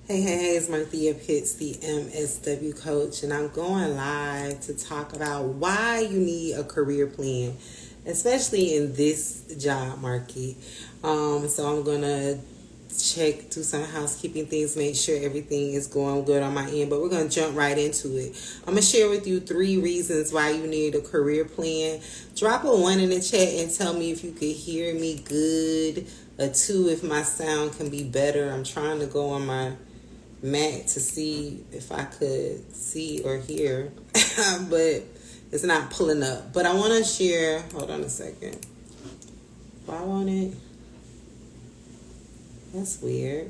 Hey, it's Marthea Pitts, the MSW coach, and I'm going live to talk about why you need a career plan, especially in this job market. So I'm going to do some housekeeping things, make sure everything is going good on my end, but we're going to jump right into it. I'm going to share with you 3 reasons why you need a career plan. Drop a 1 in the chat and tell me if you could hear me good. A 2 if my sound can be better. I'm trying to go on my Mac to see if I could see or hear, but it's not pulling up. But I want to share, hold on a second. Why won't it? That's weird.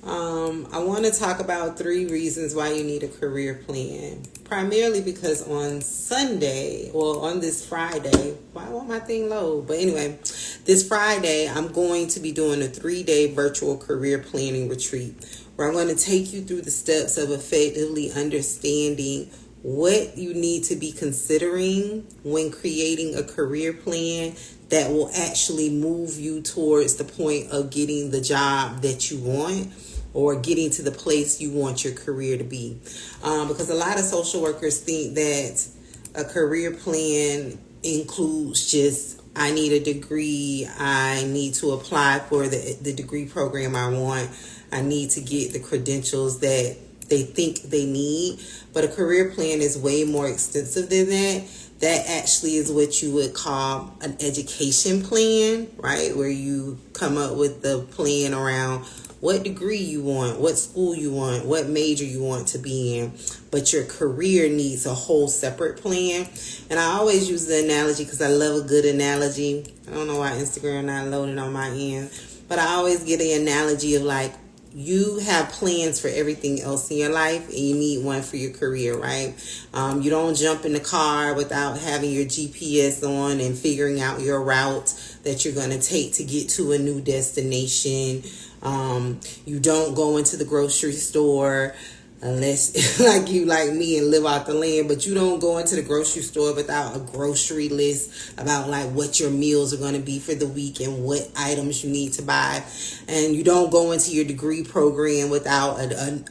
I want to talk about 3 reasons why you need a career plan. Primarily because on Sunday, or on this Friday, why won't my thing load? But anyway, this Friday, I'm going to be doing a 3-day virtual career planning retreat where I'm going to take you through the steps of effectively understanding what you need to be considering when creating a career plan that will actually move you towards the point of getting the job that you want or getting to the place you want your career to be. Because a lot of social workers think that a career plan includes just, I need a degree, I need to apply for the degree program I want, I need to get the credentials that they think they need. But a career plan is way more extensive than that. That actually is what you would call an education plan, right? Where you come up with the plan around what degree you want, what school you want, what major you want to be in. But your career needs a whole separate plan. And I always use the analogy because I love a good analogy. I don't know why Instagram not loaded on my end. But I always get the analogy of like, you have plans for everything else in your life and you need one for your career, right? You don't jump in the car without having your GPS on and figuring out your route that you're going to take to get to a new destination. You don't go into the grocery store unless like you like me and live out the land, but you don't go into the grocery store without a grocery list about like what your meals are going to be for the week and what items you need to buy. And you don't go into your degree program without an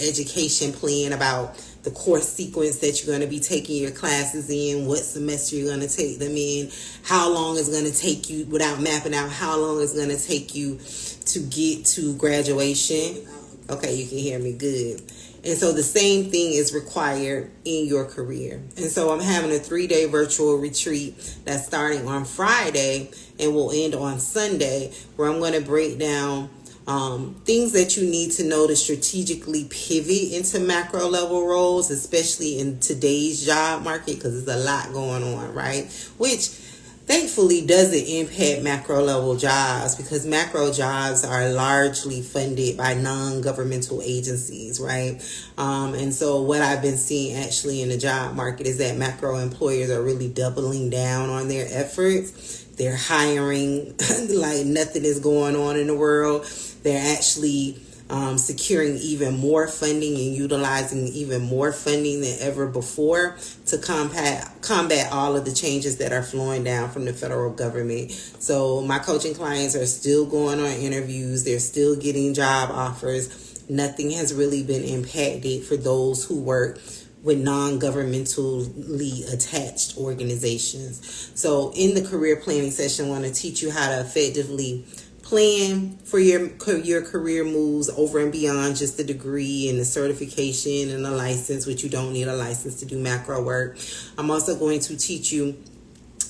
education plan about the course sequence that you're going to be taking your classes in, what semester you're going to take them in, how long it's going to take you, without mapping out how long it's going to take you to get to graduation. Okay, you can hear me good. And so the same thing is required in your career. And so I'm having a 3-day virtual retreat that's starting on Friday and will end on Sunday, where I'm going to break down things that you need to know to strategically pivot into macro level roles, especially in today's job market, because there's a lot going on, right? Which thankfully doesn't impact macro level jobs, because macro jobs are largely funded by non-governmental agencies, right? And so what I've been seeing actually in the job market is that macro employers are really doubling down on their efforts. They're hiring like nothing is going on in the world. They're actually securing even more funding and utilizing even more funding than ever before to combat all of the changes that are flowing down from the federal government. So my coaching clients are still going on interviews. They're still getting job offers. Nothing has really been impacted for those who work with non-governmentally attached organizations. So in the career planning session, I want to teach you how to effectively plan for your career moves over and beyond just the degree and the certification and the license, which you don't need a license to do macro work. I'm also going to teach you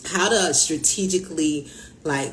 how to strategically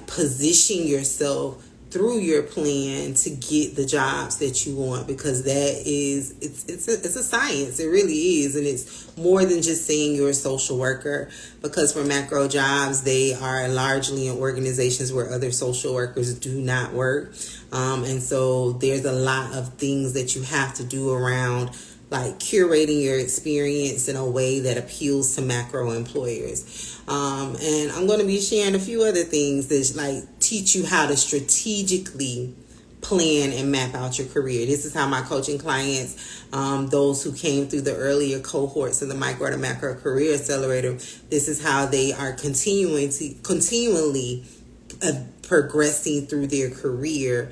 position yourself through your plan to get the jobs that you want, because that is it's a science. It really is. And it's more than just saying you're a social worker, because for macro jobs, they are largely in organizations where other social workers do not work. And so there's a lot of things that you have to do around curating your experience in a way that appeals to macro employers. And I'm going to be sharing a few other things that teach you how to strategically plan and map out your career. This is how my coaching clients, those who came through the earlier cohorts of the Micro to Macro Career Accelerator, this is how they are continually progressing through their career,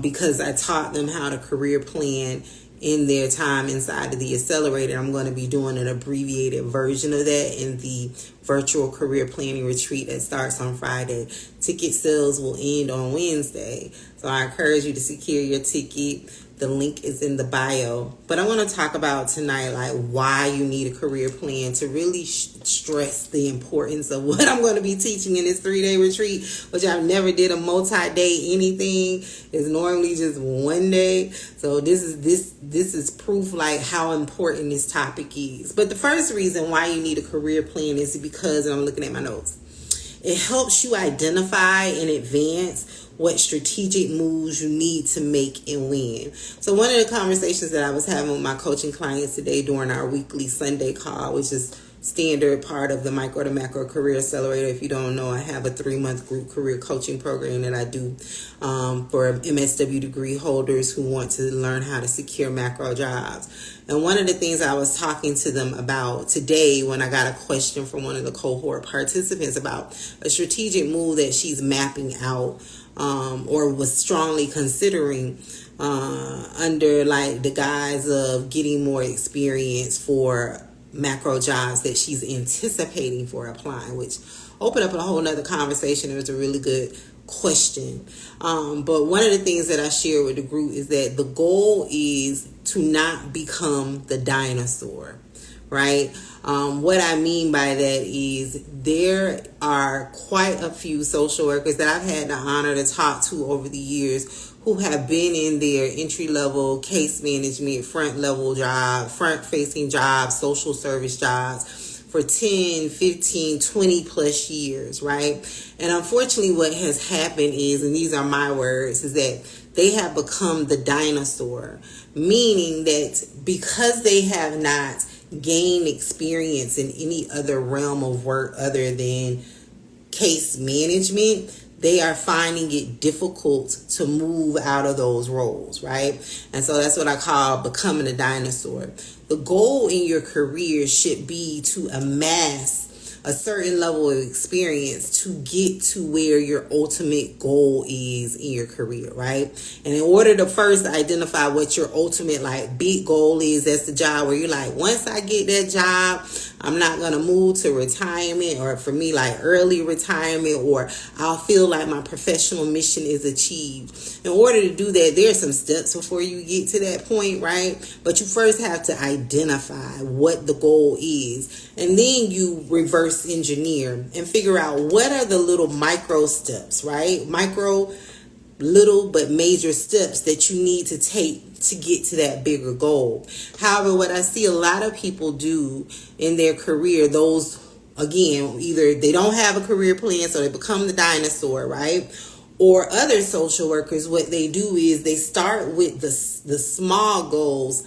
because I taught them how to career plan in their time inside of the accelerator. I'm going to be doing an abbreviated version of that in the virtual career planning retreat that starts on Friday. Ticket sales will end on Wednesday, so I encourage you to secure your ticket. The link is in the bio. But I want to talk about tonight, like, why you need a career plan, to really stress the importance of what I'm going to be teaching in this 3-day retreat, which I've never did a multi-day anything. It's normally just one day. So this is proof, like, how important this topic is. But the first reason why you need a career plan is because, and I'm looking at my notes, it helps you identify in advance what strategic moves you need to make and when. So one of the conversations that I was having with my coaching clients today during our weekly Sunday call, which is standard part of the Micro to Macro Career Accelerator. If you don't know, I have a 3-month group career coaching program that I do for MSW degree holders who want to learn how to secure macro jobs. And one of the things I was talking to them about today, when I got a question from one of the cohort participants about a strategic move that she's mapping out, or was strongly considering under like the guise of getting more experience for macro jobs that she's anticipating for applying, which opened up a whole nother conversation. It was a really good question. But one of the things that I share with the group is that the goal is to not become the dinosaur, right? What I mean by that is there are quite a few social workers that I've had the honor to talk to over the years who have been in their entry-level case management, front-facing jobs, social service jobs for 10, 15, 20 plus years, right? And unfortunately what has happened is, and these are my words, is that they have become the dinosaur, meaning that because they have not gained experience in any other realm of work other than case management, they are finding it difficult to move out of those roles, right? And so that's what I call becoming a dinosaur. The goal in your career should be to amass a certain level of experience to get to where your ultimate goal is in your career, right? And in order to first identify what your ultimate like big goal is, that's the job where you're like, once I get that job, I'm not going to move to retirement, or for me, like early retirement, or I'll feel like my professional mission is achieved. In order to do that, there are some steps before you get to that point, right? But you first have to identify what the goal is, and then you reverse engineer and figure out what are the little micro steps, right? Micro, little, but major steps that you need to take to get to that bigger goal. However, what I see a lot of people do in their career, those, again, either they don't have a career plan, so they become the dinosaur, right? Or other social workers, what they do is they start with the small goals,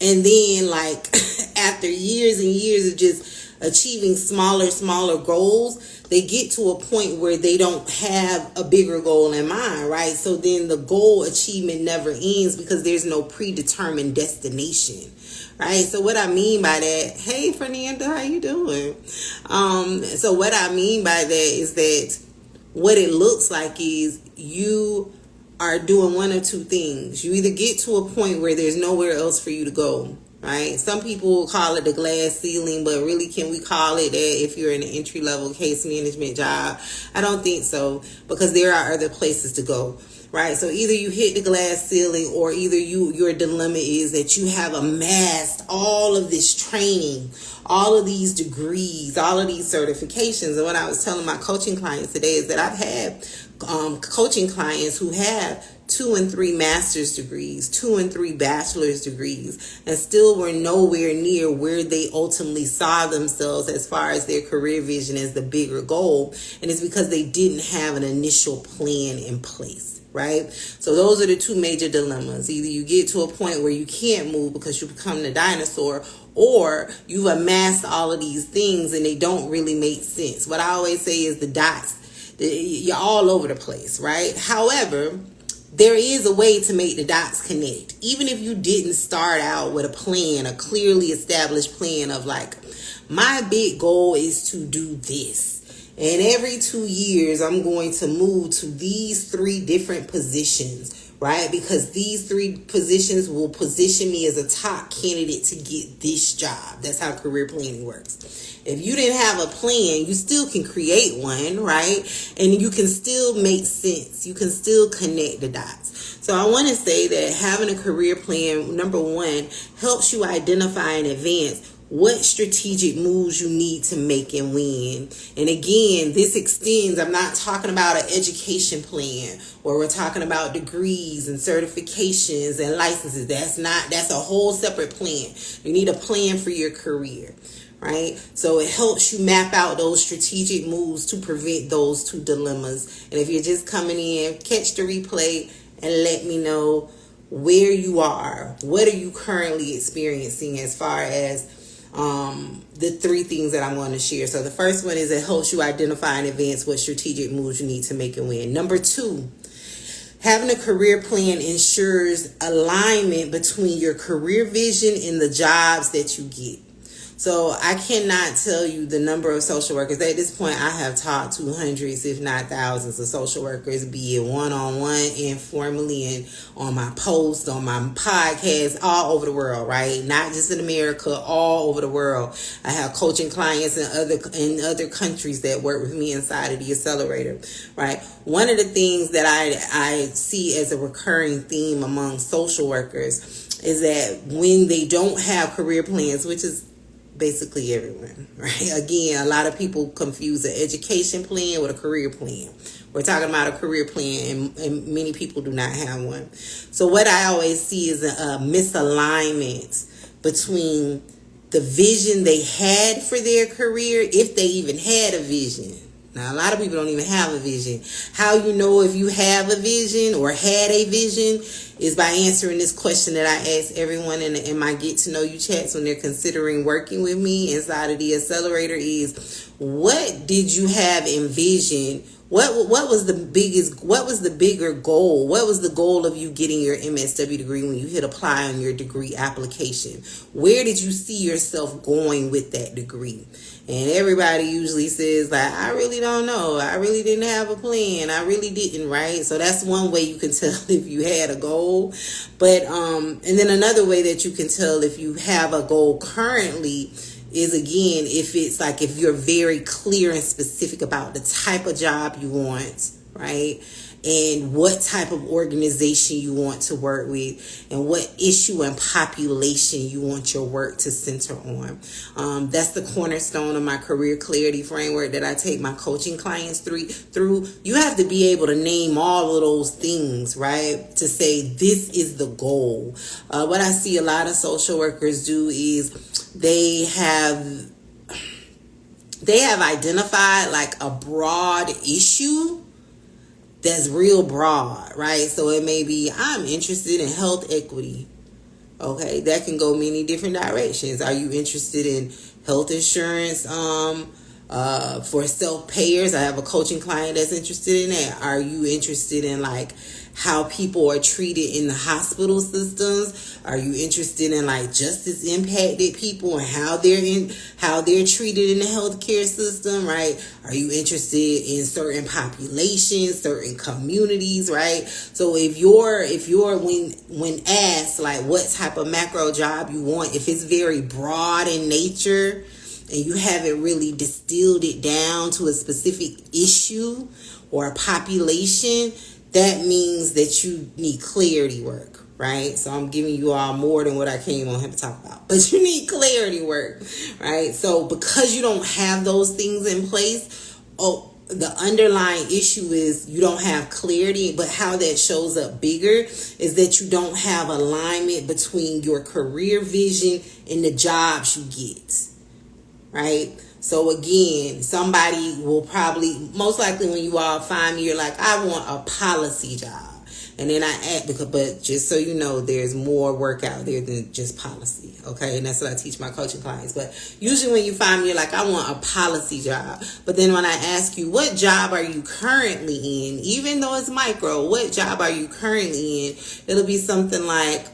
and then like after years and years of just achieving smaller goals, they get to a point where they don't have a bigger goal in mind, right? So then the goal achievement never ends because there's no predetermined destination, right? So what I mean by that, hey Fernanda, how you doing? So what I mean by that is that what it looks like is you are doing one of two things. You either get to a point where there's nowhere else for you to go, right? Some people call it the glass ceiling, but really, can we call it that if you're in an entry-level case management job? I don't think so, because there are other places to go, right? So either you hit the glass ceiling, or either your dilemma is that you have amassed all of this training, all of these degrees, all of these certifications. And what I was telling my coaching clients today is that I've had coaching clients who have 2 and 3 master's degrees, 2 and 3 bachelor's degrees, and still were nowhere near where they ultimately saw themselves as far as their career vision as the bigger goal. And it's because they didn't have an initial plan in place, right? So those are the 2 major dilemmas. Either you get to a point where you can't move because you become the dinosaur, or you've amassed all of these things and they don't really make sense. What I always say is the dots, you're all over the place, right? However, there is a way to make the dots connect. Even if you didn't start out with a plan, a clearly established plan of like, my big goal is to do this. And every 2 years, I'm going to move to these 3 different positions, right? Because these 3 positions will position me as a top candidate to get this job. That's how career planning works. If you didn't have a plan, you still can create one, right? And you can still make sense. You can still connect the dots. So I want to say that having a career plan, number 1, helps you identify in advance what strategic moves you need to make and when. And again, this extends, I'm not talking about an education plan where we're talking about degrees and certifications and licenses. That's a whole separate plan. You need a plan for your career, right? So it helps you map out those strategic moves to prevent those 2 dilemmas. And if you're just coming in, catch the replay and let me know where you are. What are you currently experiencing as far as the 3 things that I'm going to share. So the first one is it helps you identify in advance what strategic moves you need to make and win. Number 2, having a career plan ensures alignment between your career vision and the jobs that you get. So I cannot tell you the number of social workers. At this point, I have talked to hundreds, if not thousands, of social workers, be it one-on-one, informally, and on my posts, on my podcast, all over the world, right? Not just in America, all over the world. I have coaching clients in other countries that work with me inside of the accelerator, right? One of the things that I see as a recurring theme among social workers is that when they don't have career plans, which is basically everyone, right? Again, a lot of people confuse an education plan with a career plan. We're talking about a career plan, and many people do not have one. So what I always see is a misalignment between the vision they had for their career, if they even had a vision. Now, a lot of people don't even have a vision. How you know if you have a vision or had a vision is by answering this question that I ask everyone in my Get to Know You chats when they're considering working with me inside of the accelerator is, what did you have in vision? What was the bigger goal? What was the goal of you getting your MSW degree when you hit apply on your degree application? Where did you see yourself going with that degree? And everybody usually says, like, I really don't know. I really didn't have a plan. I really didn't, right? So that's one way you can tell if you had a goal. But and then another way that you can tell if you have a goal currently is, again, if you're very clear and specific about the type of job you want, right? And what type of organization you want to work with, and what issue and population you want your work to center on. That's the cornerstone of my career clarity framework that I take my coaching clients through. You have to be able to name all of those things, right? To say this is the goal. What I see a lot of social workers do is they have identified like a broad issue that's real broad, right? So it may be, I'm interested in health equity. Okay, that can go many different directions. Are you interested in health insurance for self-payers? I have a coaching client that's interested in that. Are you interested in like how people are treated in the hospital systems? Are you interested in like justice impacted people and how they're treated in the healthcare system, right? Are you interested in certain populations, certain communities, right? So if you're when asked like what type of macro job you want, if it's very broad in nature and you haven't really distilled it down to a specific issue or a population, that means that you need clarity work, right? So I'm giving you all more than what I came on here to talk about. But you need clarity work, right? So because you don't have those things in place, the underlying issue is you don't have clarity. But how that shows up bigger is that you don't have alignment between your career vision and the jobs you get, right? So again, somebody will probably, most likely when you all find me, you're like, I want a policy job. And then but just so you know, there's more work out there than just policy. Okay. And that's what I teach my coaching clients. But usually when you find me, you're like, I want a policy job. But then when I ask you, what job are you currently in? Even though it's micro, what job are you currently in? It'll be something like,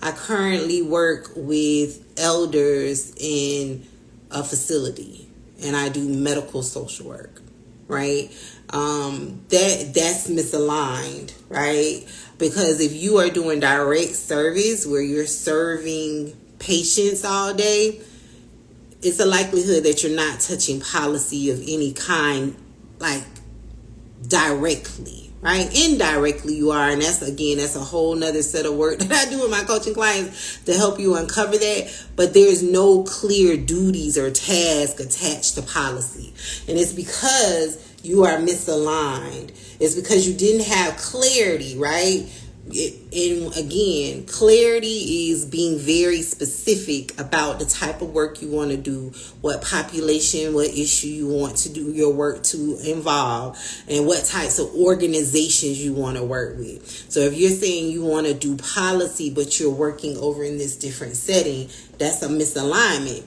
I currently work with elders in a facility. And I do medical social work. right? That's misaligned, right? Because if you are doing direct service where you're serving patients all day, it's a likelihood that you're not touching policy of any kind, like directly, right? Indirectly you are, and that's a whole nother set of work that I do with my coaching clients to help you uncover that. But there's no clear duties or tasks attached to policy, and it's because you are misaligned. It's because you didn't have clarity, right? And again, clarity is being very specific about the type of work you want to do, what population, what issue you want to do your work to involve, and what types of organizations you want to work with. So if you're saying you want to do policy, but you're working over in this different setting, that's a misalignment.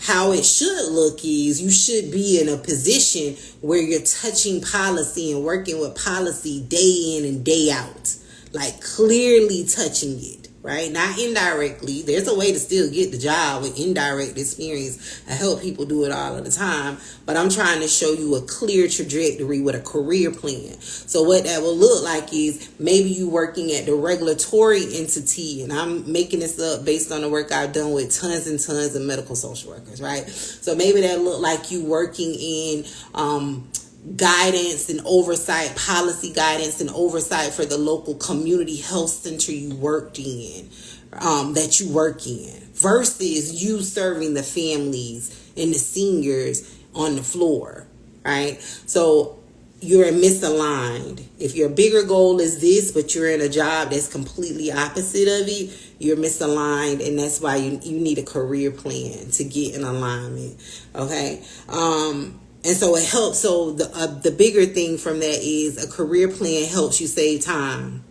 How it should look is you should be in a position where you're touching policy and working with policy day in and day out. Like clearly touching it, right? Not indirectly. There's a way to still get the job with indirect experience. I help people do it all of the time. But I'm trying to show you a clear trajectory with a career plan. So what that will look like is maybe you working at the regulatory entity, and I'm making this up based on the work I've done with tons and tons of medical social workers, right? So maybe that look like you working in guidance and oversight, policy guidance and oversight for the local community health center you worked in, that you work in, versus you serving the families and the seniors on the floor, right? So you're misaligned. If your bigger goal is this, but you're in a job that's completely opposite of it, you're misaligned, and that's why you need a career plan to get in alignment, okay? And so it helps. So the bigger thing from that is a career plan helps you save time.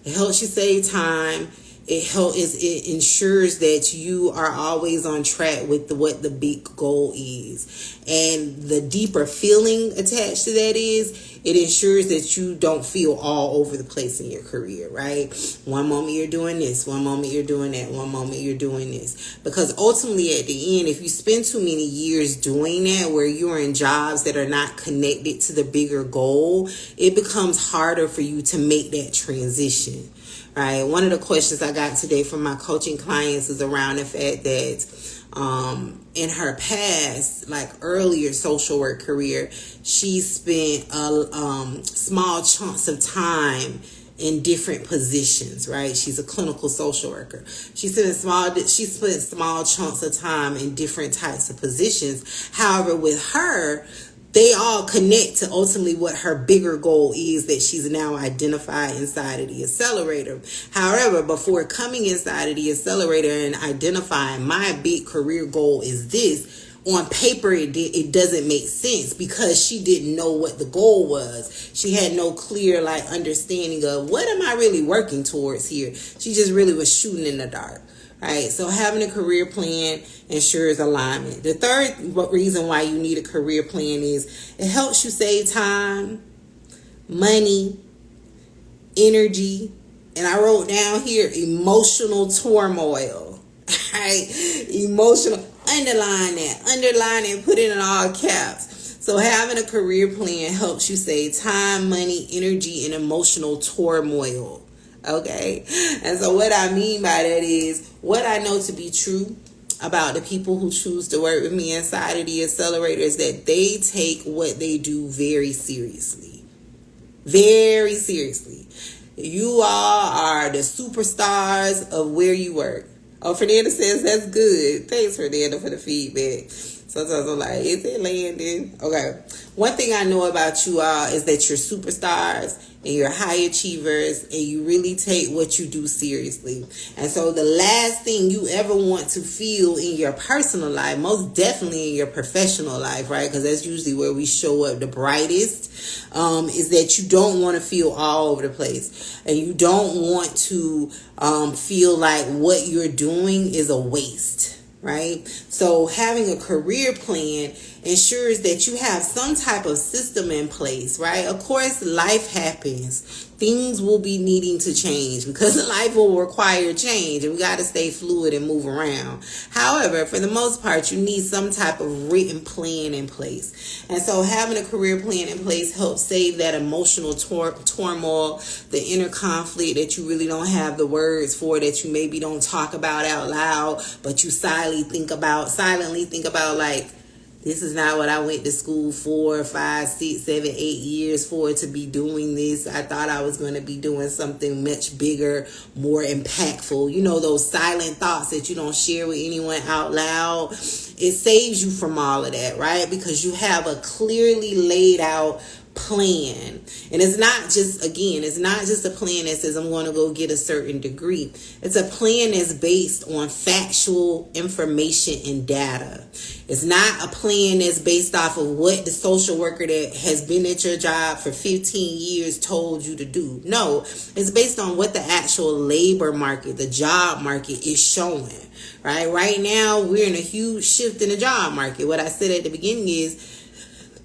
It helps you save time. It ensures that you are always on track with what the big goal is. And the deeper feeling attached to that is it ensures that you don't feel all over the place in your career, right? One moment you're doing this, one moment you're doing that, one moment you're doing this. Because ultimately at the end, if you spend too many years doing that, where you're in jobs that are not connected to the bigger goal, it becomes harder for you to make that transition. Right. One of the questions I got today from my coaching clients is around the fact that in her past, like earlier social work career, she spent small chunks of time in different positions, right? She's a clinical social worker. She spent small chunks of time in different types of positions. However, with her, they all connect to ultimately what her bigger goal is that she's now identified inside of the accelerator. However, before coming inside of the accelerator and identifying my big career goal is this, on paper it doesn't make sense because she didn't know what the goal was. She had no clear understanding of what am I really working towards here. She just really was shooting in the dark. Right, so having a career plan ensures alignment. The third reason why you need a career plan is it helps you save time, money, energy, and I wrote down here emotional turmoil. Right, emotional. Underline that, put it in all caps. So having a career plan helps you save time, money, energy, and emotional turmoil. Okay, and so what I mean by that is what I know to be true about the people who choose to work with me inside of the accelerator is that they take what they do very seriously. Very seriously. You all are the superstars of where you work. Oh, Fernanda says that's good. Thanks, Fernanda, for the feedback. Sometimes I'm like, is it landing? Okay. One thing I know about you all is that you're superstars and you're high achievers and you really take what you do seriously. And so the last thing you ever want to feel in your personal life, most definitely in your professional life, right? Because that's usually where we show up the brightest, is that you don't want to feel all over the place. And you don't want to feel like what you're doing is a waste. Right? So having a career plan ensures that you have some type of system in place, right? Of course, life happens. Things will be needing to change because life will require change, and we got to stay fluid and move around. However, for the most part, you need some type of written plan in place. And so having a career plan in place helps save that emotional turmoil, the inner conflict that you really don't have the words for, that you maybe don't talk about out loud, but you silently think about like, this is not what I went to school for 5, 6, 7, 8 years for, to be doing this. I thought I was going to be doing something much bigger, more impactful. You know, those silent thoughts that you don't share with anyone out loud. It saves you from all of that, right? Because you have a clearly laid out plan. And it's not just a plan that says I'm going to go get a certain degree. It's a plan that's based on factual information and data. It's not a plan that's based off of what the social worker that has been at your job for 15 years told you to do. No, it's based on what the actual labor market, the job market is showing. Right now, we're in a huge shift in the job market. What I said at the beginning is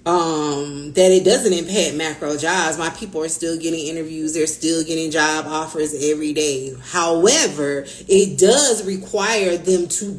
that it doesn't impact macro jobs. My people are still getting interviews. They're still getting job offers every day. However, it does require them to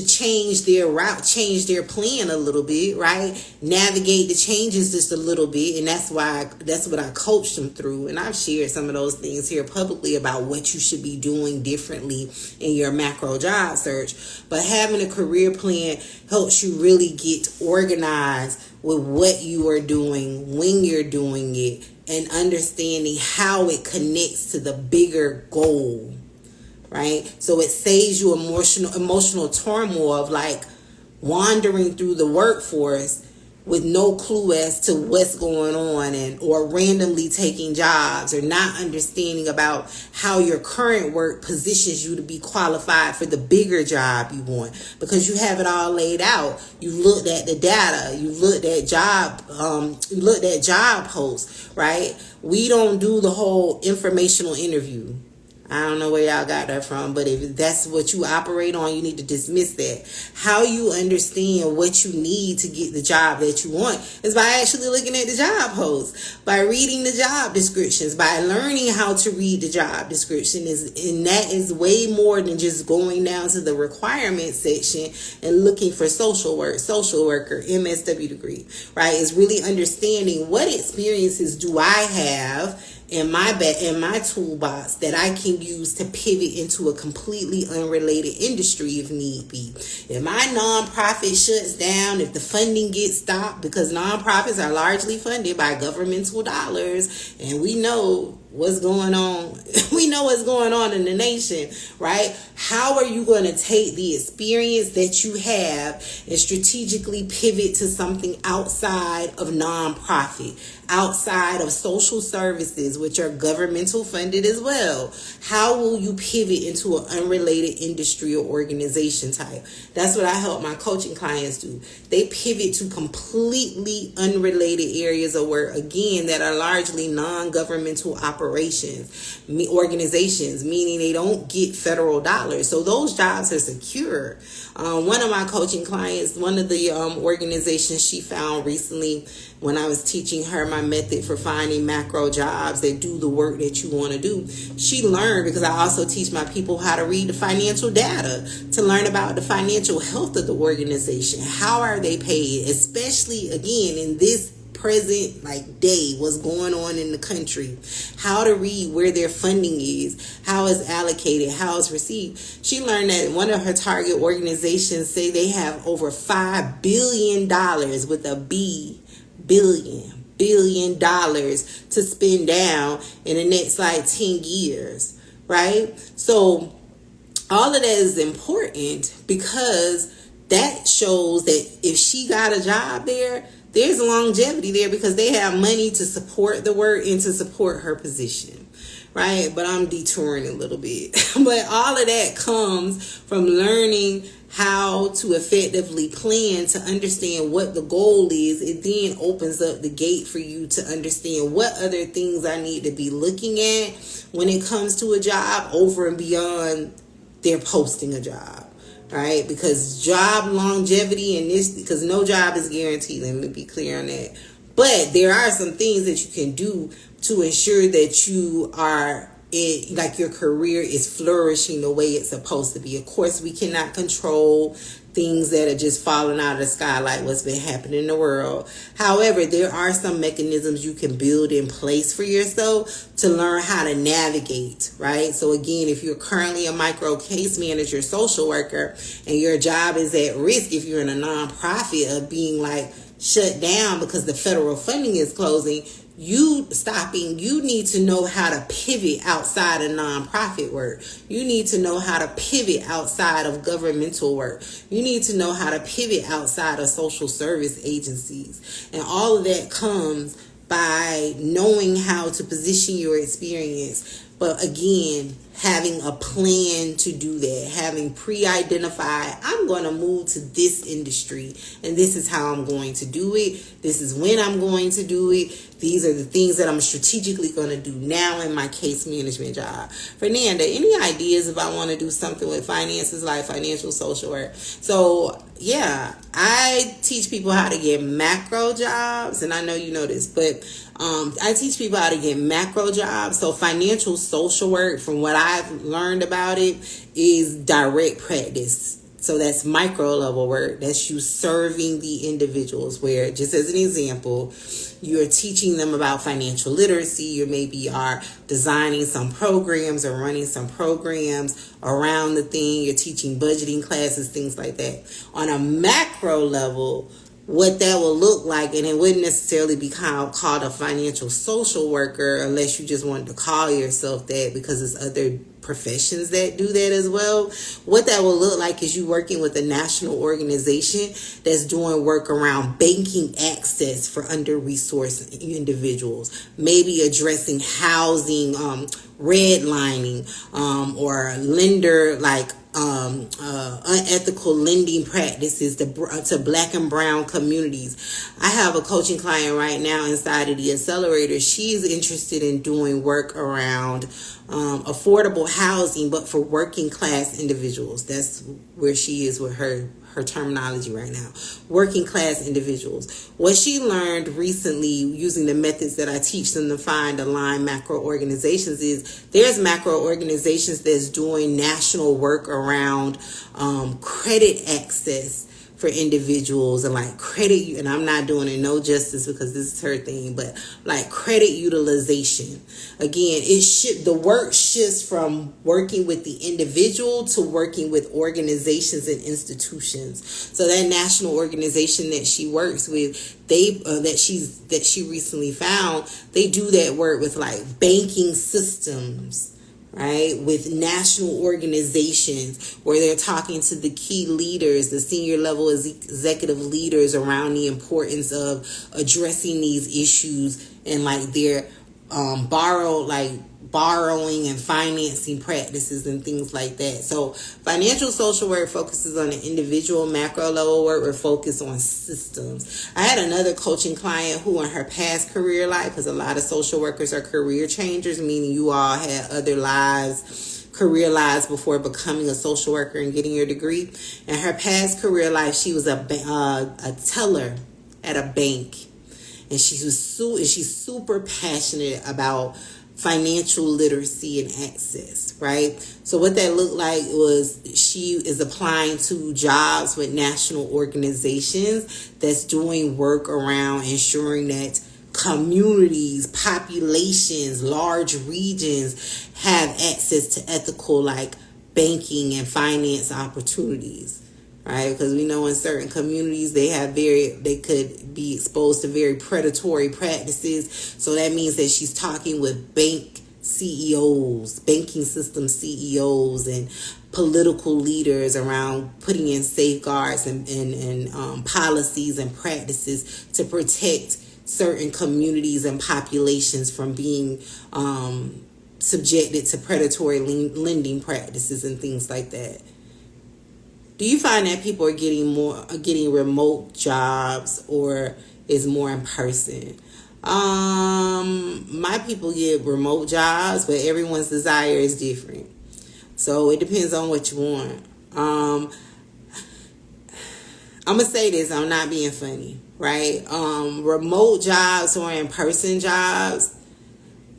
change their route, change their plan a little bit, right? Navigate the changes just a little bit. And that's what I coached them through. And I've shared some of those things here publicly about what you should be doing differently in your macro job search. But having a career plan helps you really get organized with what you are doing, when you're doing it, and understanding how it connects to the bigger goal. Right? So it saves you emotional turmoil of like wandering through the workforce with no clue as to what's going on, or randomly taking jobs, or not understanding about how your current work positions you to be qualified for the bigger job you want, because you have it all laid out. You looked at the data, you looked at job posts, right? We don't do the whole informational interview. I don't know where y'all got that from, but if that's what you operate on, you need to dismiss that. How you understand what you need to get the job that you want is by actually looking at the job posts, by reading the job descriptions, by learning how to read the job description. And that is way more than just going down to the requirements section and looking for social worker, MSW degree, right? It's really understanding what experiences do I have in my toolbox that I can use to pivot into a completely unrelated industry if need be. If my nonprofit shuts down, if the funding gets stopped, because nonprofits are largely funded by governmental dollars, and we know what's going on. We know what's going on in the nation, right? How are you going to take the experience that you have and strategically pivot to something outside of nonprofit, outside of social services, which are governmental funded as well? How will you pivot into an unrelated industry or organization type? That's what I help my coaching clients do. They pivot to completely unrelated areas of work, again, that are largely non-governmental organizations, meaning they don't get federal dollars. So those jobs are secure. One of my coaching clients, one of the organizations she found recently when I was teaching her my method for finding macro jobs that do the work that you want to do, she learned, because I also teach my people how to read the financial data, to learn about the financial health of the organization. How are they paid? Especially, again, in this present day, what's going on in the country, how to read where their funding is, how it's allocated, how it's received. She learned that one of her target organizations say they have over $5 billion with a billion dollars to spend down in the next 10 years, right? So all of that is important, because that shows that if she got a job there, there's longevity there, because they have money to support the work and to support her position, right? But I'm detouring a little bit. But all of that comes from learning how to effectively plan, to understand what the goal is. It then opens up the gate for you to understand what other things I need to be looking at when it comes to a job, over and beyond their posting a job. right? Because job longevity and this, because no job is guaranteed. Let me be clear on that. But there are some things that you can do to ensure that you are like your career is flourishing the way it's supposed to be. Of course, we cannot control things that are just falling out of the sky like what's been happening in the world. However, there are some mechanisms you can build in place for yourself to learn how to navigate, right? So again, if you're currently a micro case manager, social worker, and your job is at risk if you're in a nonprofit of being like shut down because the federal funding is closing, you need to know how to pivot outside of nonprofit work. You need to know how to pivot outside of governmental work. You need to know how to pivot outside of social service agencies. And all of that comes by knowing how to position your experience. But again, having a plan to do that, having pre-identified, I'm going to move to this industry and this is how I'm going to do it. This is when I'm going to do it. These are the things that I'm strategically going to do now in my case management job. Fernanda, any ideas if I want to do something with finances like financial social work? So yeah, I teach people how to get macro jobs, and I know you know this, but I teach people how to get macro jobs. So financial social work, from what I've learned about it, is direct practice. So that's micro level work. That's you serving the individuals, where, just as an example, you're teaching them about financial literacy. You maybe are designing some programs or running some programs around the thing. You're teaching budgeting classes, things like that. On a macro level, what that will look like, and it wouldn't necessarily be called a financial social worker unless you just wanted to call yourself that, because there's other professions that do that as well. What that will look like is you working with a national organization that's doing work around banking access for under-resourced individuals, maybe addressing housing, redlining, or lender unethical lending practices to Black and brown communities. I have a coaching client right now inside of the accelerator. She's interested in doing work around affordable housing, but for working class individuals. That's where she is with her terminology right now. Working class individuals. What she learned recently using the methods that I teach them to find aligned macro organizations is there's macro organizations that's doing national work around credit access for individuals, and like credit, and I'm not doing it no justice because this is her thing, but like credit utilization. Again, the work shifts from working with the individual to working with organizations and institutions. So that national organization that she works with, that she recently found, they do that work with like banking systems, right? With national organizations where they're talking to the key leaders, the senior level executive leaders around the importance of addressing these issues and like their borrowing and financing practices and things like that. So financial social work focuses on the individual. Macro level work will focus on systems. I had another coaching client who in her past career life, because a lot of social workers are career changers, meaning you all had other lives, career lives before becoming a social worker and getting your degree. In her past career life, she was a teller at a bank, and she's super passionate about financial literacy and access, right? So what that looked like was she is applying to jobs with national organizations that's doing work around ensuring that communities, populations, large regions have access to ethical like banking and finance opportunities. Right, because we know in certain communities they could be exposed to very predatory practices. So that means that she's talking with bank CEOs, banking system CEOs, and political leaders around putting in safeguards and policies and practices to protect certain communities and populations from being subjected to predatory lending practices and things like that. Do you find that people are getting remote jobs, or is more in person? My people get remote jobs, but everyone's desire is different. So it depends on what you want. I'm going to say this, I'm not being funny, right? Remote jobs or in-person jobs,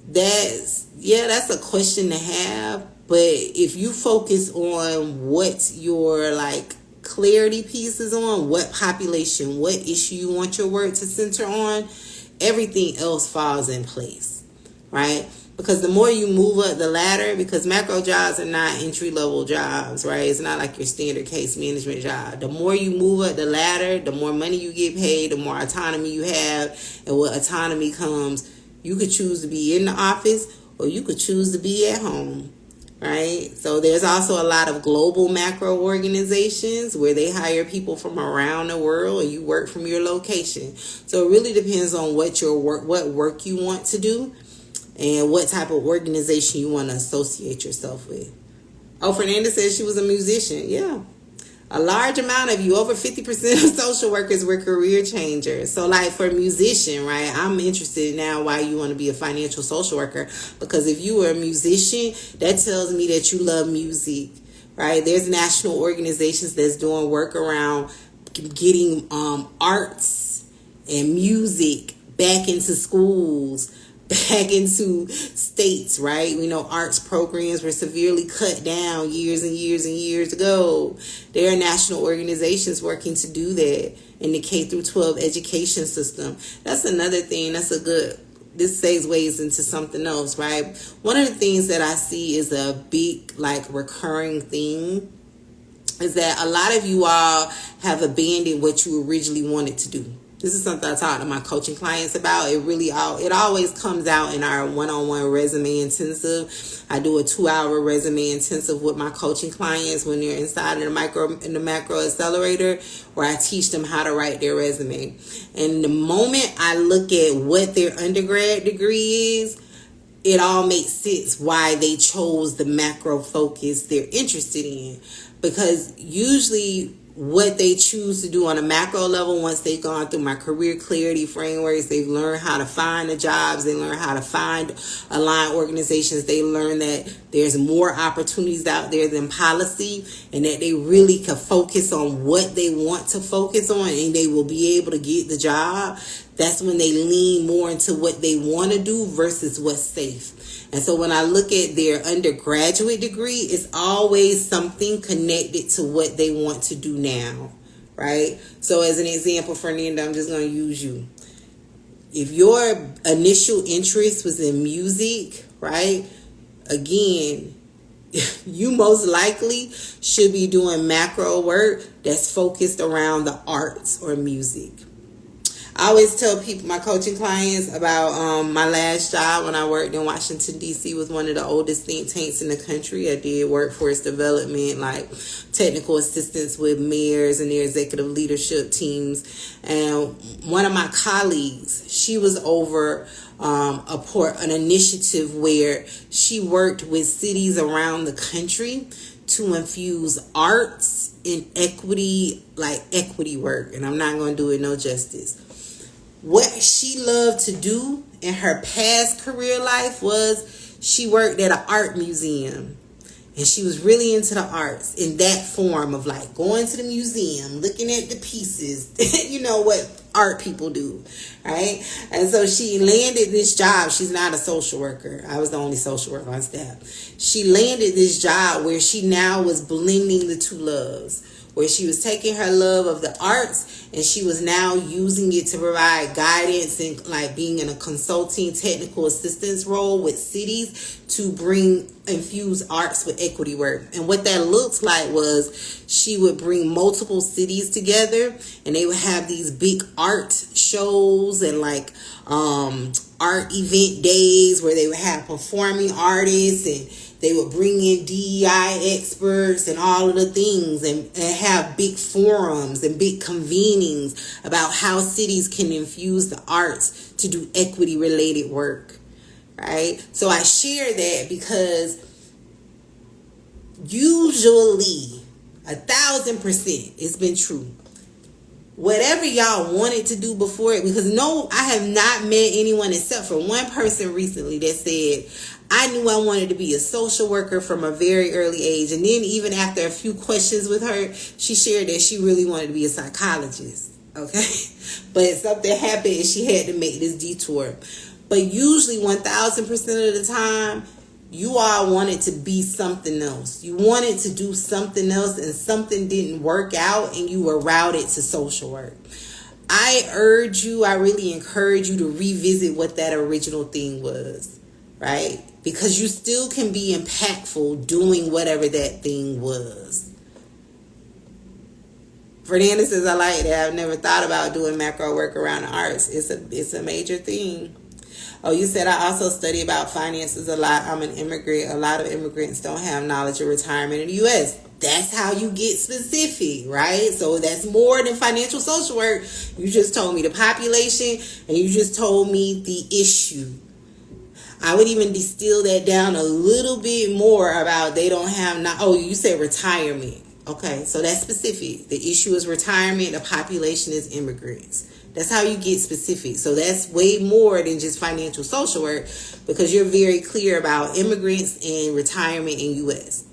that's a question to have. But if you focus on what your like clarity piece is on, what population, what issue you want your work to center on, everything else falls in place, right? Because the more you move up the ladder, because macro jobs are not entry-level jobs, right? It's not like your standard case management job. The more you move up the ladder, the more money you get paid, the more autonomy you have. And with autonomy comes, you could choose to be in the office or you could choose to be at home, right? So there's also a lot of global macro organizations where they hire people from around the world and you work from your location. So it really depends on what work you want to do and what type of organization you want to associate yourself with. Oh, Fernanda says she was a musician. Yeah. A large amount of you, over 50% of social workers were career changers. So like for a musician, right, I'm interested now why you want to be a financial social worker. Because if you were a musician, that tells me that you love music, right? There's national organizations that's doing work around getting arts and music back into schools, back into states, right? We know arts programs were severely cut down years and years and years ago. There are national organizations working to do that in the K through 12 education system. That's another thing. This segues into something else, right? One of the things that I see is a big, like, recurring theme is that a lot of you all have abandoned what you originally wanted to do. This is something I talk to my coaching clients about. It always comes out in our one-on-one resume intensive. I do a 2-hour resume intensive with my coaching clients when they're inside of the macro accelerator, where I teach them how to write their resume. And the moment I look at what their undergrad degree is, it all makes sense why they chose the macro focus they're interested in. Because usually what they choose to do on a macro level, once they've gone through my career clarity frameworks, they've learned how to find the jobs, they learn how to find aligned organizations, they learn that there's more opportunities out there than policy, and that they really can focus on what they want to focus on and they will be able to get the job. That's when they lean more into what they want to do versus what's safe. And so when I look at their undergraduate degree, it's always something connected to what they want to do now, right? So as an example, Fernanda, I'm just going to use you. If your initial interest was in music, right? Again, you most likely should be doing macro work that's focused around the arts or music. I always tell people, my coaching clients, about my last job when I worked in Washington, D.C. was one of the oldest think tanks in the country. I did workforce development, like technical assistance with mayors and their executive leadership teams. And one of my colleagues, she was over an initiative where she worked with cities around the country to infuse arts in equity work. And I'm not going to do it no justice. What she loved to do in her past career life was she worked at an art museum. And she was really into the arts in that form of like going to the museum, looking at the pieces, you know what art people do, right? And so she landed this job. She's not a social worker. I was the only social worker on staff. She landed this job where she now was blending the two loves, where she was taking her love of the arts and she was now using it to provide guidance and like being in a consulting technical assistance role with cities to infuse arts with equity work. And what that looked like was she would bring multiple cities together and they would have these big art shows and like art event days where they would have performing artists and they would bring in DEI experts and all of the things and have big forums and big convenings about how cities can infuse the arts to do equity related work, right? So I share that because usually 1,000% it's been true. Whatever y'all wanted to do before it, because I have not met anyone except for one person recently that said, I knew I wanted to be a social worker from a very early age. And then even after a few questions with her, she shared that she really wanted to be a psychologist. Okay. But something happened and she had to make this detour. But usually 1000% of the time, you all wanted to be something else. You wanted to do something else and something didn't work out and you were routed to social work. I really encourage you to revisit what that original thing was, right? Because you still can be impactful doing whatever that thing was. Fernanda says, I like that. I've never thought about doing macro work around the arts. It's a major thing. Oh, you said I also study about finances a lot. I'm an immigrant. A lot of immigrants don't have knowledge of retirement in the U.S. That's how you get specific, right? So that's more than financial social work. You just told me the population and you just told me the issue. I would even distill that down a little bit more about they don't have, you said retirement. Okay, so that's specific. The issue is retirement. The population is immigrants. That's how you get specific. So that's way more than just financial social work because you're very clear about immigrants and retirement in U.S.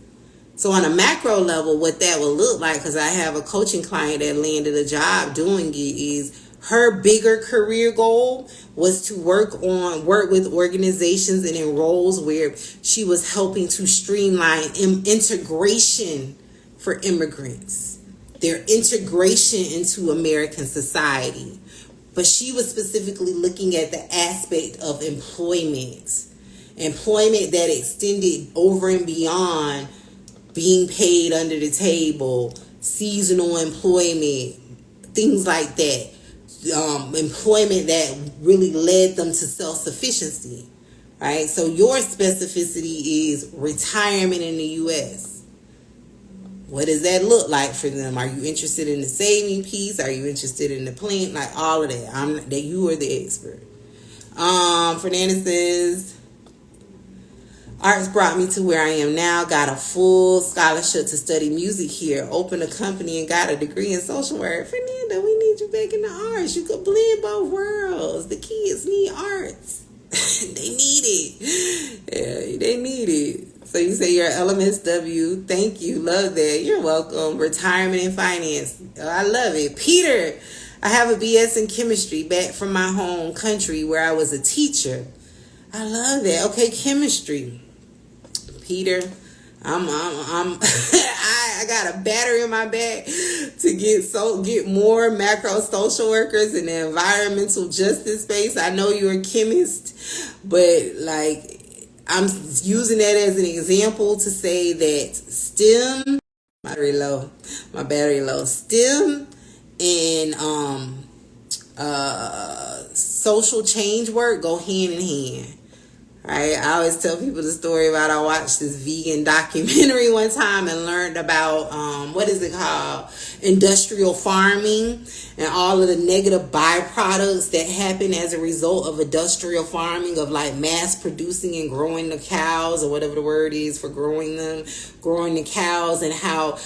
So on a macro level, what that will look like, because I have a coaching client that landed a job doing it, is her bigger career goal was to work with organizations and in roles where she was helping to streamline integration for immigrants, their integration into American society. But she was specifically looking at the aspect of employment that extended over and beyond being paid under the table, seasonal employment, things like that. Employment that really led them to self-sufficiency, right? So your specificity is retirement in the U.S. What does that look like for them? Are you interested in the saving piece? Are you interested in the plan? Like all of that. You are the expert. Fernanda says, arts brought me to where I am now. Got a full scholarship to study music here. Opened a company and got a degree in social work. Fernanda, we need you back in the arts. You could blend both worlds. The kids need arts. They need it. Yeah, they need it. So you say you're LMSW. Thank you. Love that. You're welcome. Retirement and finance. I love it. Peter, I have a BS in chemistry back from my home country where I was a teacher. I love that. Okay, chemistry. Peter, I got a battery in my bag to get more macro social workers in the environmental justice space. I know you're a chemist, but like I'm using that as an example to say that STEM, my battery low, STEM and social change work go hand in hand. Right? I always tell people the story about I watched this vegan documentary one time and learned about industrial farming and all of the negative byproducts that happen as a result of industrial farming, of like mass producing and growing the cows, or whatever the word is for growing the cows, and how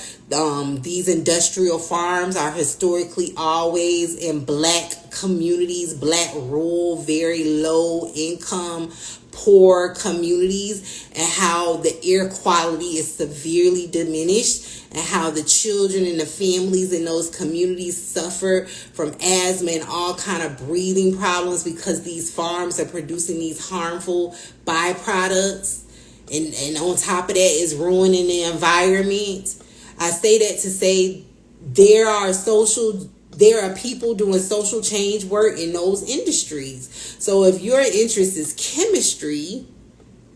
these industrial farms are historically always in black communities, black rural, very low income, poor communities, and how the air quality is severely diminished, and how the children and the families in those communities suffer from asthma and all kind of breathing problems because these farms are producing these harmful byproducts, and on top of that is ruining the environment. I say that to say there are people doing social change work in those industries. So if your interest is chemistry,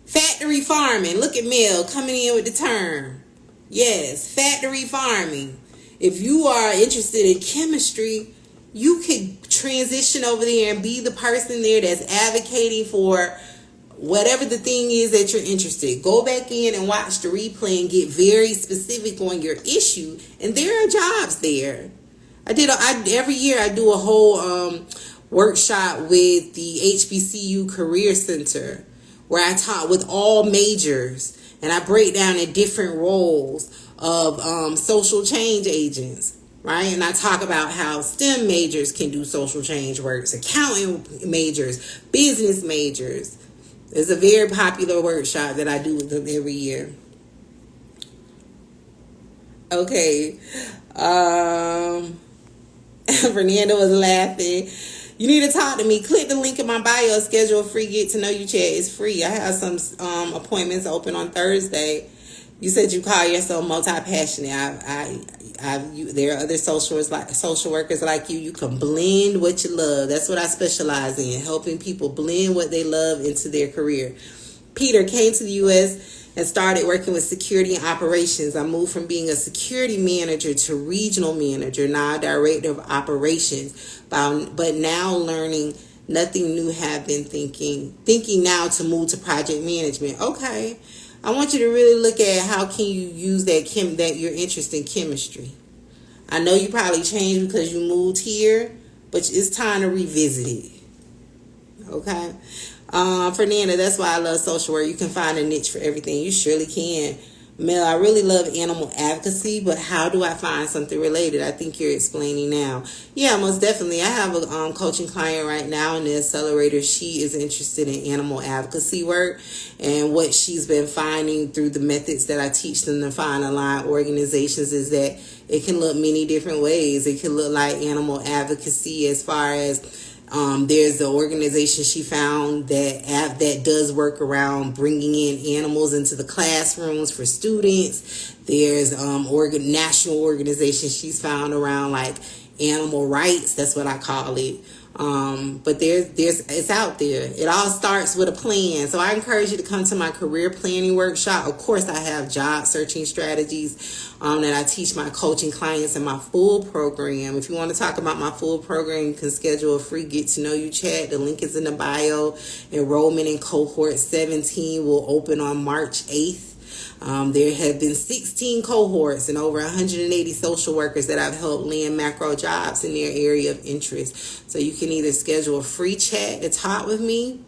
factory farming, look at Mel coming in with the term. Yes, factory farming. If you are interested in chemistry, you could transition over there and be the person there that's advocating for whatever the thing is that you're interested. Go back in and watch the replay and get very specific on your issue. And there are jobs there. Every year I do a whole workshop with the HBCU Career Center where I talk with all majors and I break down the different roles of social change agents, right? And I talk about how STEM majors can do social change works, accounting majors, business majors, It's a very popular workshop that I do with them every year. Okay. Fernanda was laughing. You need to talk to me. Click the link in my bio. Schedule a free get to know you chat. It's free. I have some appointments open on Thursday. You said you call yourself multi-passionate. There are other social workers like you. You can blend what you love. That's what I specialize in, helping people blend what they love into their career. Peter came to the U.S. and started working with security and operations. I moved from being a security manager to regional manager, now director of operations. But now learning nothing new, have been thinking now to move to project management. Okay. I want you to really look at how can you use that your interest in chemistry. I know you probably changed because you moved here, but it's time to revisit it. Okay? Fernanda, that's why I love social work. You can find a niche for everything. You surely can. Mel, I really love animal advocacy, but how do I find something related? I think you're explaining now. Yeah, most definitely. I have a coaching client right now in the accelerator. She is interested in animal advocacy work, and what she's been finding through the methods that I teach them to find aligned organizations is that it can look many different ways. It can look like animal advocacy as far as there's an organization she found that does work around bringing in animals into the classrooms for students. There's national organization she's found around like animal rights. That's what I call it. But it's out there. It all starts with a plan. So I encourage you to come to my career planning workshop. Of course, I have job searching strategies that I teach my coaching clients in my full program. If you want to talk about my full program, you can schedule a free get to know you chat. The link is in the bio. Enrollment in cohort 17 will open on March 8th. There have been 16 cohorts and over 180 social workers that I've helped land macro jobs in their area of interest. So you can either schedule a free chat to talk with me,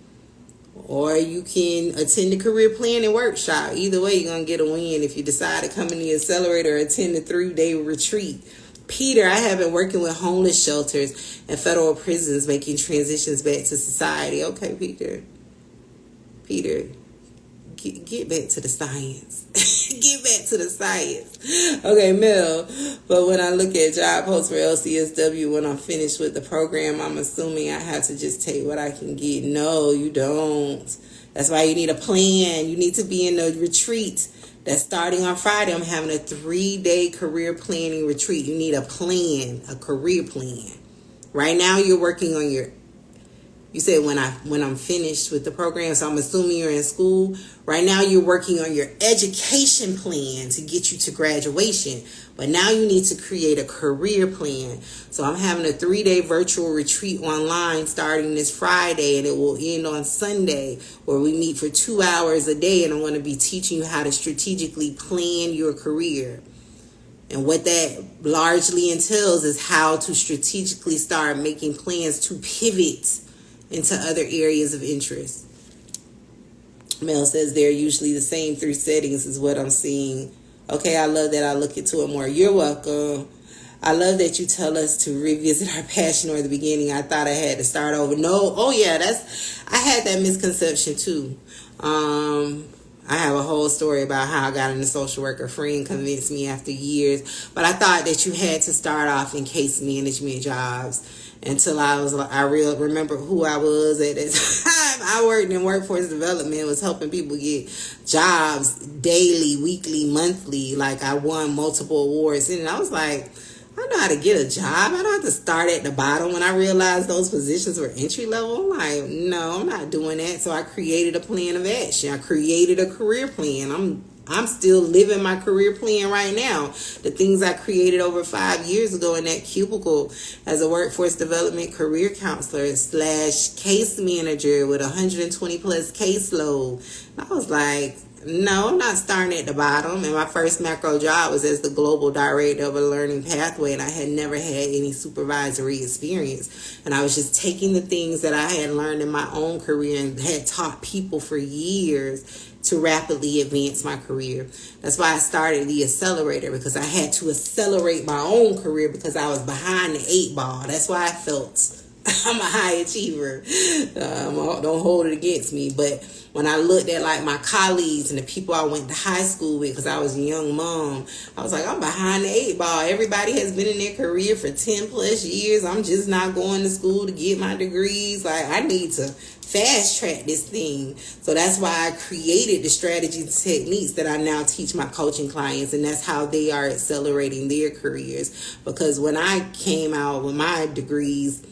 or you can attend the career planning workshop. Either way, you're going to get a win if you decide to come in the accelerator or attend the 3-day retreat. Peter, I have been working with homeless shelters and federal prisons making transitions back to society. Okay, Peter. Get back to the science. Get back to the science. Okay, Mel. But when I look at job posts for LCSW, when I'm finished with the program, I'm assuming I have to just take what I can get. No, you don't. That's why you need a plan. You need to be in a retreat that's starting on Friday. I'm having a 3-day career planning retreat. You need a plan, a career plan. Right now, you're working on you said when I'm finished with the program, so I'm assuming you're in school. Right now you're working on your education plan to get you to graduation. But now you need to create a career plan. So I'm having a 3-day virtual retreat online starting this Friday, and it will end on Sunday, where we meet for 2 hours a day, and I'm going to be teaching you how to strategically plan your career. And what that largely entails is how to strategically start making plans to pivot into other areas of interest. Mel says they're usually the same 3 settings is what I'm seeing. Okay, I love that. I look into it more. You're welcome. I love that you tell us to revisit our passion or the beginning. I thought I had to start over. No. Oh yeah, I had that misconception too. I have a whole story about how I got into social work. A friend convinced me after years, but I thought that you had to start off in case management jobs until I remember who I was at that time. I worked in workforce development, was helping people get jobs daily, weekly, monthly. Like I won multiple awards, and I was like, I know how to get a job. I don't have to start at the bottom. When I realized those positions were entry level, I'm like, no, I'm not doing that. So I created a plan of action. I created a career plan. I'm still living my career plan right now. The things I created over 5 years ago in that cubicle as a workforce development career counselor / case manager with 120 plus caseload. I was like, no, I'm not starting at the bottom. And my first macro job was as the global director of a learning pathway, and I had never had any supervisory experience. And I was just taking the things that I had learned in my own career and had taught people for years to rapidly advance my career. That's why I started the accelerator, because I had to accelerate my own career because I was behind the 8 ball. That's why I felt I'm a high achiever. Don't hold it against me. But when I looked at like my colleagues and the people I went to high school with, because I was a young mom, I was like, I'm behind the 8 ball. Everybody has been in their career for 10 plus years. I'm just not going to school to get my degrees. Like, I need to fast track this thing. So that's why I created the strategies and techniques that I now teach my coaching clients, and that's how they are accelerating their careers. Because when I came out with my degrees,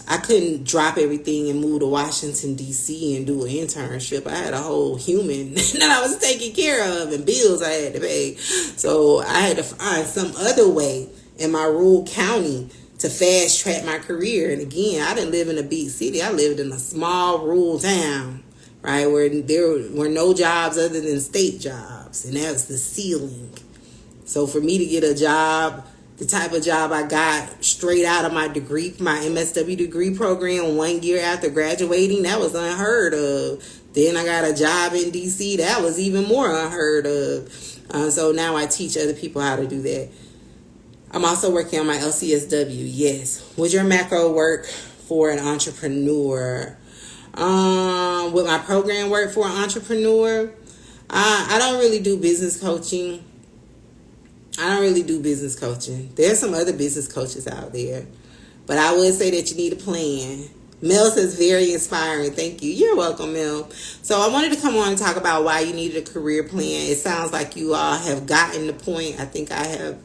I couldn't drop everything and move to Washington, D.C. and do an internship. I had a whole human that I was taking care of and bills I had to pay. So I had to find some other way in my rural county to fast track my career. And again, I didn't live in a big city. I lived in a small rural town, right, where there were no jobs other than state jobs. And that was the ceiling. So for me to get a job, the type of job I got straight out of my degree, my MSW degree program 1 year after graduating, that was unheard of. Then I got a job in DC. That was even more unheard of. So now I teach other people how to do that. I'm also working on my LCSW. Yes. Would your macro work for an entrepreneur? Would my program work for an entrepreneur? I don't really do business coaching. There's some other business coaches out there. But I would say that you need a plan. Mel says very inspiring. Thank you. You're welcome, Mel. So I wanted to come on and talk about why you needed a career plan. It sounds like you all have gotten the point. I think I have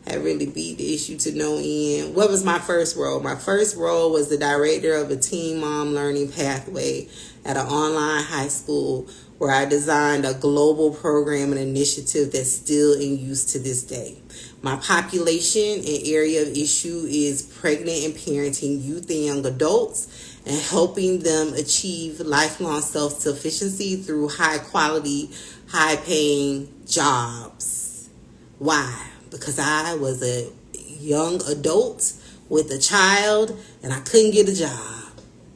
really beat the issue to no end. What was my first role? My first role was the director of a teen mom learning pathway at an online high school, where I designed a global program and initiative that's still in use to this day. My population and area of issue is pregnant and parenting youth and young adults, and helping them achieve lifelong self-sufficiency through high-quality, high-paying jobs. Why? Because I was a young adult with a child, and I couldn't get a job,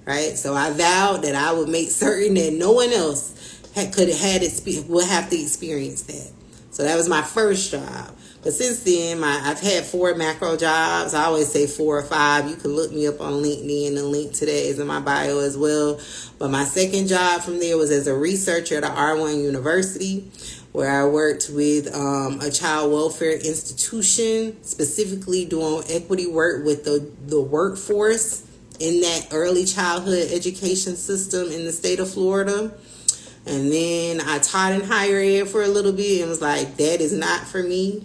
right? So I vowed that I would make certain that no one else would have to experience that. So that was my first job. But since then, I've had 4 macro jobs. I always say 4 or 5. You can look me up on LinkedIn. The link to that is in my bio as well. But my second job from there was as a researcher at a R1 university, where I worked with a child welfare institution, specifically doing equity work with the workforce in that early childhood education system in the state of Florida. And then I taught in higher ed for a little bit and was like, that is not for me.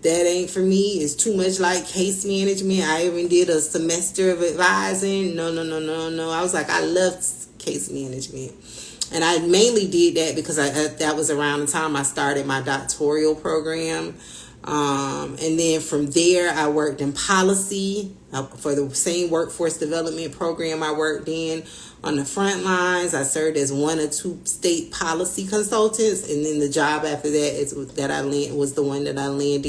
That ain't for me. It's too much like case management. I even did a semester of advising. No. I was like, I loved case management. And I mainly did that because that was around the time I started my doctoral program. And then from there, I worked in policy for the same workforce development program I worked in. On the front lines, I served as 1 or 2 state policy consultants, and then the job after that was the one that I landed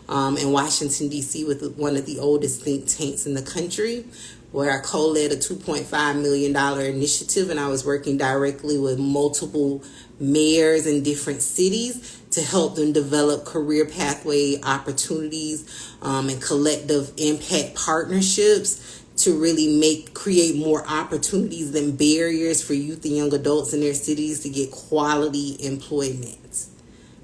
in Washington, D.C. with one of the oldest think tanks in the country, where I co-led a $2.5 million initiative, and I was working directly with multiple mayors in different cities to help them develop career pathway opportunities and collective impact partnerships to really create more opportunities than barriers for youth and young adults in their cities to get quality employment,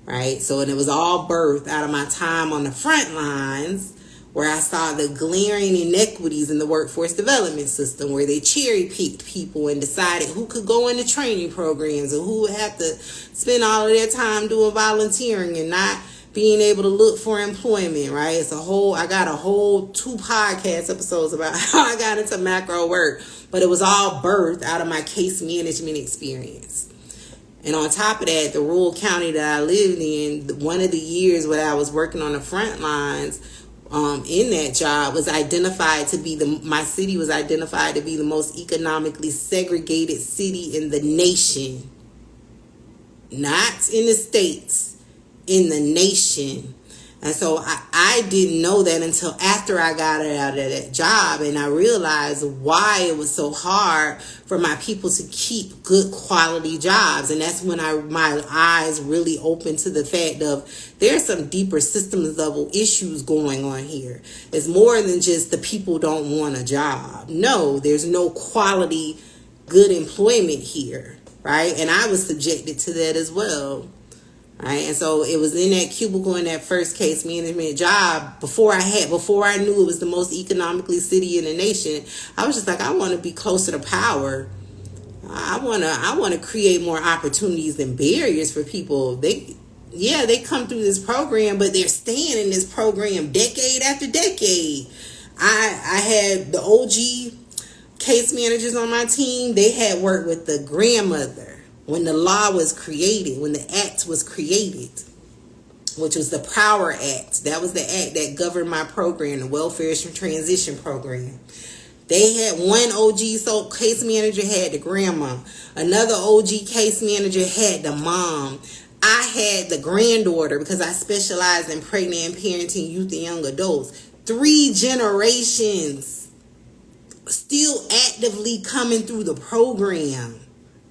right? So, and it was all birthed out of my time on the front lines, where I saw the glaring inequities in the workforce development system, where they cherry-picked people and decided who could go into training programs and who would have to spend all of their time doing volunteering and not being able to look for employment, right? I got a whole 2 podcast episodes about how I got into macro work, but it was all birthed out of my case management experience. And on top of that, the rural county that I lived in, one of the years where I was working on the front lines, in that job was identified to be my city was identified to be the most economically segregated city in the nation. Not in the states, in the nation. And so I didn't know that until after I got out of that job, and I realized why it was so hard for my people to keep good quality jobs. And that's when my eyes really opened to the fact of there's some deeper systems level issues going on here. It's more than just the people don't want a job. No, there's no quality, good employment here, right? And I was subjected to that as well. Right. And so it was in that cubicle in that first case management job before I knew it was the most economically city in the nation. I was just like, I want to be closer to power. I want to create more opportunities and barriers for people. They come through this program, but they're staying in this program decade after decade. I had the OG case managers on my team. They had worked with the grandmother when the law was created, when the act was created, which was the Power Act. That was the act that governed my program, the Welfare Transition Program. They had one OG case manager had the grandma. Another OG case manager had the mom. I had the granddaughter because I specialized in pregnant and parenting youth and young adults. 3 generations still actively coming through the program.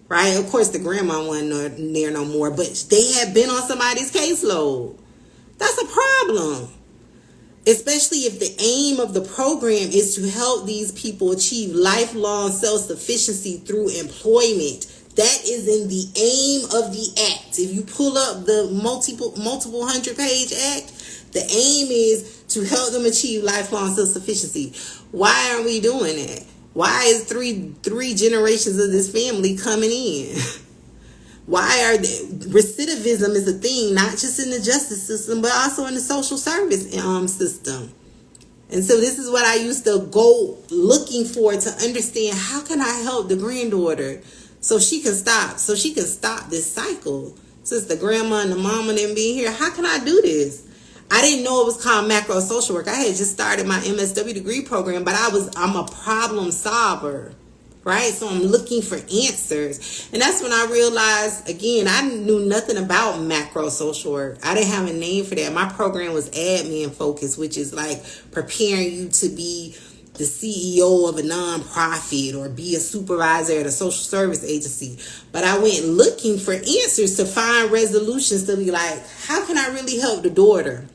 Right? Of course, the grandma wasn't there no more, but they had been on somebody's caseload. That's a problem. Especially if the aim of the program is to help these people achieve lifelong self-sufficiency through employment. That is in the aim of the act. If you pull up the multiple 100-page act, the aim is to help them achieve lifelong self-sufficiency. Why aren't we doing that? Why is three generations of this family coming in? Why are recidivism is a thing, not just in the justice system, but also in the social service system. And so this is what I used to go looking for to understand, how can I help the granddaughter so she can stop this cycle? Since the grandma and the mama didn't be here, how can I do this? I didn't know it was called macro social work. I had just started my MSW degree program, but I'm a problem solver, right? So I'm looking for answers. And that's when I realized, again, I knew nothing about macro social work. I didn't have a name for that. My program was admin focused, which is like preparing you to be the CEO of a nonprofit or be a supervisor at a social service agency. But I went looking for answers to find resolutions to be like, how can I really help the daughter?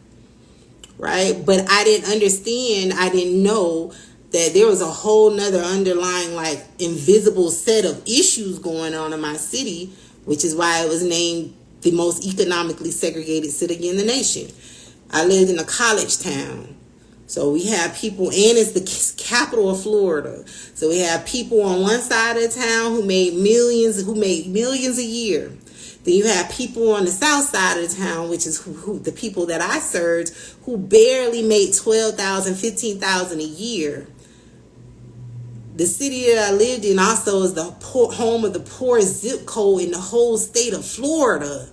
Right? But I didn't understand. I didn't know that there was a whole nother underlying like invisible set of issues going on in my city, which is why it was named the most economically segregated city in the nation. I lived in a college town. So we have people, and it's the capital of Florida. So we have people on one side of the town who made millions a year. Then you have people on the south side of the town, which is who the people that I served, who barely made $12,000, $15,000 a year. The city that I lived in also is the home of the poorest zip code in the whole state of Florida.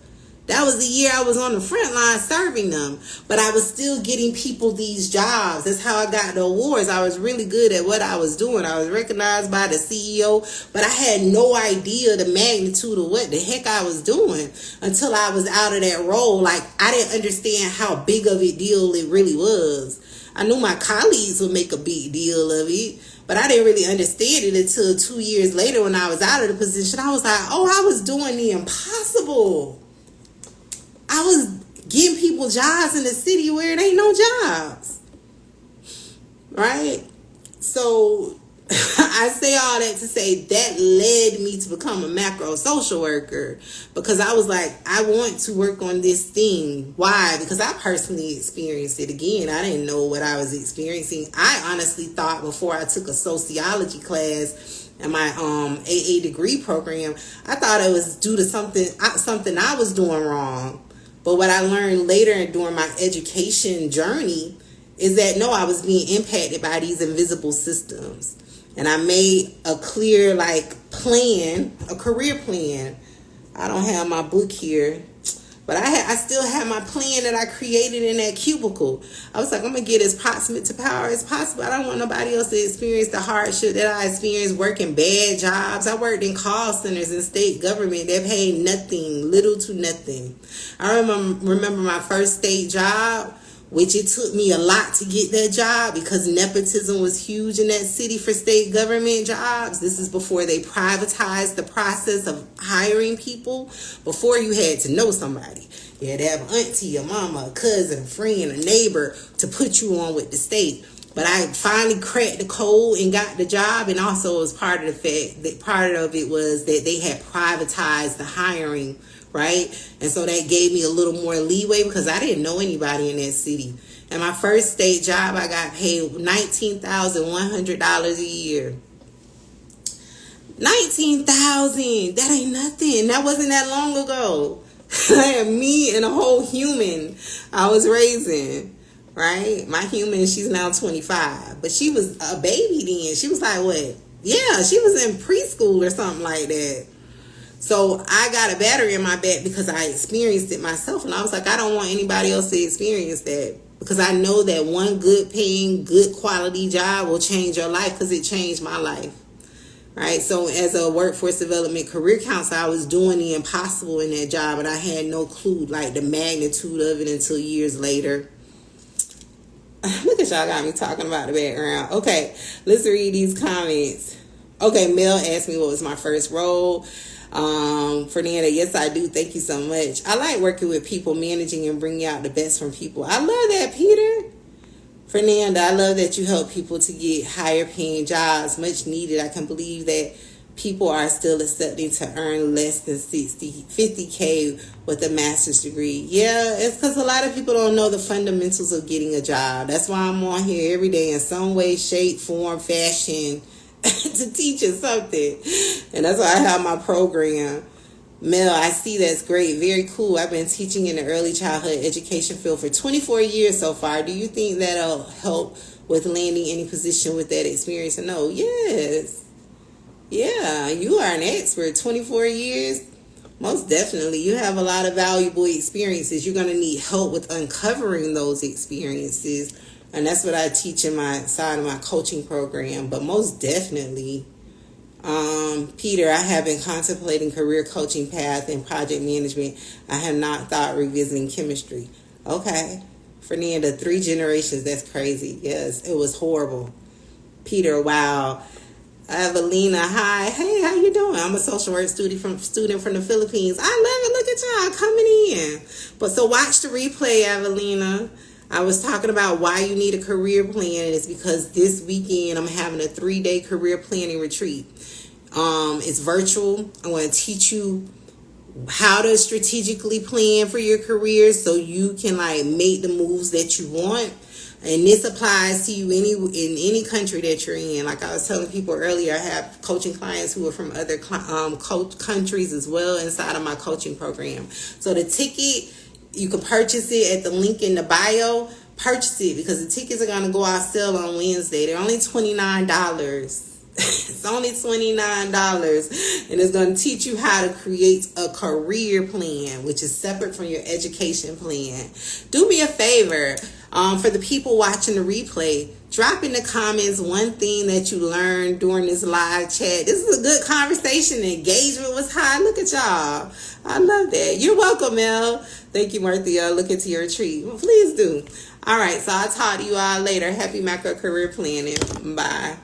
That was the year I was on the front line serving them. But I was still getting people these jobs. That's how I got the awards. I was really good at what I was doing. I was recognized by the CEO, but I had no idea the magnitude of what the heck I was doing until I was out of that role. Like, I didn't understand how big of a deal it really was. I knew my colleagues would make a big deal of it, but I didn't really understand it until 2 years later when I was out of the position. I was like, oh, I was doing the impossible. I was getting people jobs in the city where there ain't no jobs. Right? So I say all that to say that led me to become a macro social worker, because I was like, I want to work on this thing. Why? Because I personally experienced it. Again, I didn't know what I was experiencing. I honestly thought before I took a sociology class in my AA degree program, I thought it was due to something I was doing wrong. But what I learned later during my education journey is that, no, I was being impacted by these invisible systems. And I made a clear, plan, a career plan. I don't have my book here, but I still have my plan that I created in that cubicle. I was like, I'm going to get as proximate to power as possible. I don't want nobody else to experience the hardship that I experienced working bad jobs. I worked in call centers in state government that paid nothing, little to nothing. I remember my first state job which it took me a lot to get that job because nepotism was huge in that city for state government jobs. This is before they privatized the process of hiring people. Before, you had to know somebody. You had to have an auntie, a mama, a cousin, a friend, a neighbor to put you on with the state. But I finally cracked the code and got the job, and also it was part of the fact that part of it was that they had privatized the hiring, right? And so that gave me a little more leeway because I didn't know anybody in that city. And my first state job, I got paid $19,100 a year. $19,000. That ain't nothing. That wasn't that long ago. Me and a whole human I was raising. Right? My human, she's now 25. But she was a baby then. She was like, what? Yeah, she was in preschool or something like that. So I got a battery in my back because I experienced it myself. And I was like, I don't want anybody else to experience that. Because I know that one good paying, good quality job will change your life because it changed my life. Right? So as a workforce development career counselor, I was doing the impossible in that job. And I had no clue, like, the magnitude of it until years later. Look at y'all, got me talking about the background. Okay, let's read these comments. Okay, Mel asked me what was my first role. Fernanda, yes, I do. Thank you so much. I like working with people, managing and bringing out the best from people. I love that, Peter. Fernanda, I love that you help people to get higher paying jobs. Much needed. I can believe that people are still accepting to earn less than 50K with a master's degree. Yeah, it's because a lot of people don't know the fundamentals of getting a job. That's why I'm on here every day in some way, shape, form, fashion to teach you something. And that's why I have my program. Mel, I see, that's great. Very cool. I've been teaching in the early childhood education field for 24 years so far. Do you think that'll help with landing any position with that experience? And no, yes. Yeah, you are an expert. 24 years, most definitely. You have a lot of valuable experiences. You're going to need help with uncovering those experiences. And that's what I teach in my side of my coaching program. But most definitely, Peter, I have been contemplating career coaching path and project management. I have not thought revisiting chemistry. Okay. Fernanda, 3 generations. That's crazy. Yes, it was horrible. Peter, wow. Evelina, hi. Hey, how you doing? I'm a social work student from the Philippines. I love it. Look at y'all coming in. But so watch the replay, Evelina. I was talking about why you need a career plan. It's because this weekend I'm having a 3-day career planning retreat. It's virtual. I want to teach you how to strategically plan for your career so you can like make the moves that you want. And this applies to you in any country that you're in. Like I was telling people earlier, I have coaching clients who are from other countries as well inside of my coaching program. So the ticket, you can purchase it at the link in the bio. Purchase it because the tickets are going to go out sale on Wednesday. They're only $29. It's only $29, and it's going to teach you how to create a career plan, which is separate from your education plan. Do me a favor, for the people watching the replay, drop in the comments one thing that you learned during this live chat. This is a good conversation. The engagement was high. Look at y'all. I love that. You're welcome, Mel. Thank you, Marthia. Look into your retreat. Well, please do. All right, so I'll talk to you all later. Happy macro career planning. Bye.